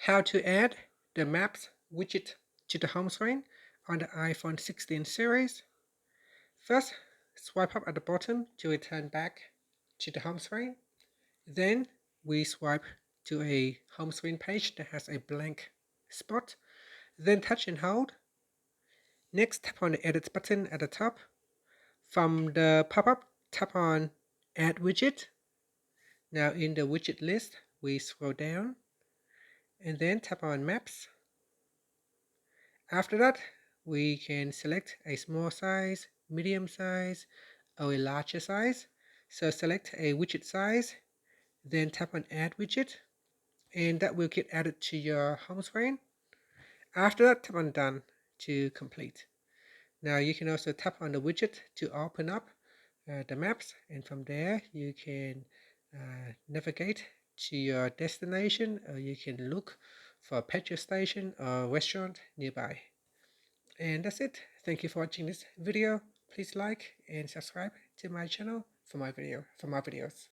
How to add the Maps widget to the home screen on the iPhone 16 series. First, swipe up at the bottom to return back to the home screen. Then we swipe to a home screen page that has a blank spot. Then touch and hold. Next, tap on the Edit button at the top. From the pop-up, tap on Add Widget. Now in the widget list, we scroll down and then tap on Maps. After that, we can select a small size, medium size, or a larger size. So select a widget size, then tap on Add Widget, and that will get added to your home screen. After that, tap on Done to complete. Now you can also tap on the widget to open up the maps, and from there you can navigate to your destination, or you can look for a petrol station or restaurant nearby. And that's it. Thank you for watching this video. Please like and subscribe to my channel for my videos.